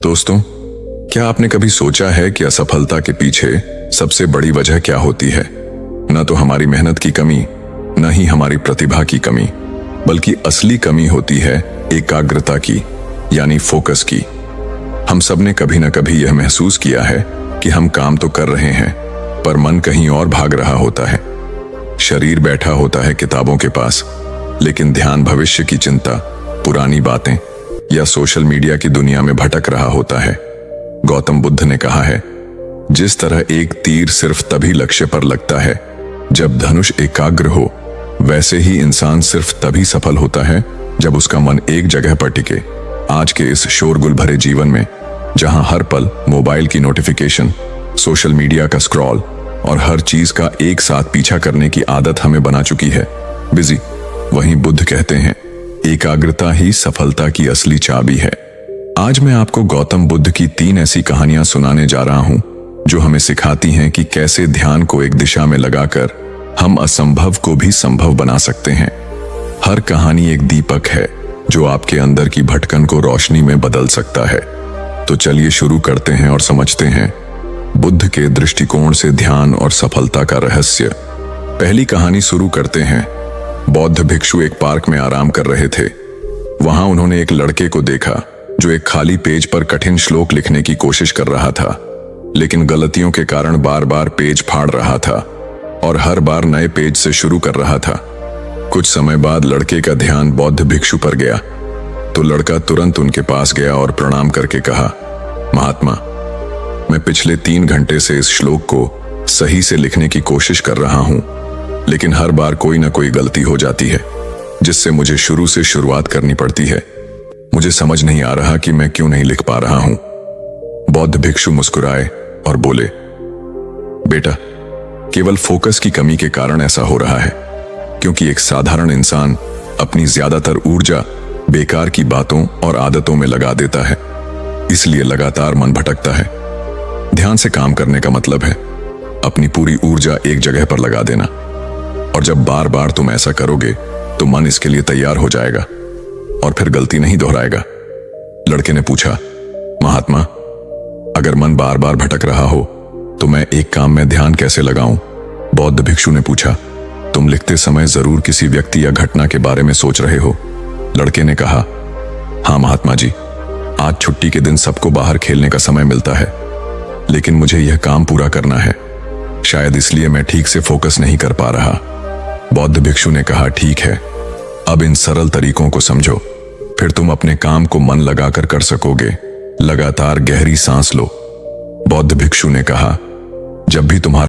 दोस्तों, क्या आपने कभी सोचा है कि असफलता के पीछे सबसे बड़ी वजह क्या होती है? न तो हमारी मेहनत की कमी, न ही हमारी प्रतिभा की कमी, बल्कि असली कमी होती है एकाग्रता की, यानी फोकस की। हम सब ने कभी न कभी यह महसूस किया है कि हम काम तो कर रहे हैं, पर मन कहीं और भाग रहा होता है। शरीर बैठा होता है किताबों के पास, लेकिन ध्यान भविष्य की चिंता, पुरानी बातें या सोशल मीडिया की दुनिया में भटक रहा होता है। गौतम बुद्ध ने कहा है, जिस तरह एक तीर सिर्फ तभी लक्ष्य पर लगता है जब धनुष एकाग्र हो, वैसे ही इंसान सिर्फ तभी सफल होता है जब उसका मन एक जगह पर टिके। आज के इस शोरगुल भरे जीवन में, जहां हर पल मोबाइल की नोटिफिकेशन, सोशल मीडिया का स्क्रॉल और हर चीज का एक साथ पीछा करने की आदत हमें बना चुकी है, बिजी, वहीं बुद्ध कहते हैं, एकाग्रता ही सफलता की असली चाबी है। आज मैं आपको गौतम बुद्ध की 3 ऐसी कहानियां सुनाने जा रहा हूं जो हमें सिखाती हैं कि कैसे ध्यान को एक दिशा में लगाकर हम असंभव को भी संभव बना सकते हैं। हर कहानी एक दीपक है जो आपके अंदर की भटकन को रोशनी में बदल सकता है। तो चलिए शुरू करते हैं और समझते हैं बुद्ध के दृष्टिकोण से ध्यान और सफलता का रहस्य। पहली कहानी शुरू करते हैं। बौद्ध भिक्षु एक पार्क में आराम कर रहे थे। वहां उन्होंने एक लड़के को देखा जो एक खाली पेज पर कठिन श्लोक लिखने की कोशिश कर रहा था, लेकिन गलतियों के कारण बार बार पेज फाड़ रहा था और हर बार नए पेज से शुरू कर रहा था। कुछ समय बाद लड़के का ध्यान बौद्ध भिक्षु पर गया, तो लड़का तुरंत उनके पास गया और प्रणाम करके कहा, महात्मा, मैं पिछले 3 घंटे से इस श्लोक को सही से लिखने की कोशिश कर रहा हूं, लेकिन हर बार कोई ना कोई गलती हो जाती है, जिससे मुझे शुरू से शुरुआत करनी पड़ती है। मुझे समझ नहीं आ रहा कि मैं क्यों नहीं लिख पा रहा हूं। बौद्ध भिक्षु मुस्कुराए और बोले, बेटा, केवल फोकस की कमी के कारण ऐसा हो रहा है, क्योंकि एक साधारण इंसान अपनी ज्यादातर ऊर्जा बेकार की बातों और आदतों में लगा देता है, इसलिए लगातार मन भटकता है। ध्यान से काम करने का मतलब है अपनी पूरी ऊर्जा एक जगह पर लगा देना, और जब बार बार तुम ऐसा करोगे तो मन इसके लिए तैयार हो जाएगा और फिर गलती नहीं दोहराएगा। लड़के ने पूछा, महात्मा, अगर मन बार बार भटक रहा हो तो मैं एक काम में ध्यान कैसे लगाऊं? बौद्ध भिक्षु ने पूछा, तुम लिखते समय जरूर किसी व्यक्ति या घटना के बारे में सोच रहे हो। लड़के ने कहा, हाँ महात्मा जी, आज छुट्टी के दिन सबको बाहर खेलने का समय मिलता है, लेकिन मुझे यह काम पूरा करना है, शायद इसलिए मैं ठीक से फोकस नहीं कर पा रहा। बौद्ध भिक्षु ने कहा, ठीक है, अब इन सरल तरीकों को समझो, फिर तुम अपने काम को मन लगाकर कर सकोगे। लगातार गहरी सांस लो। बौद्ध भिक्षु ने कहा, जब भी तुम्हारा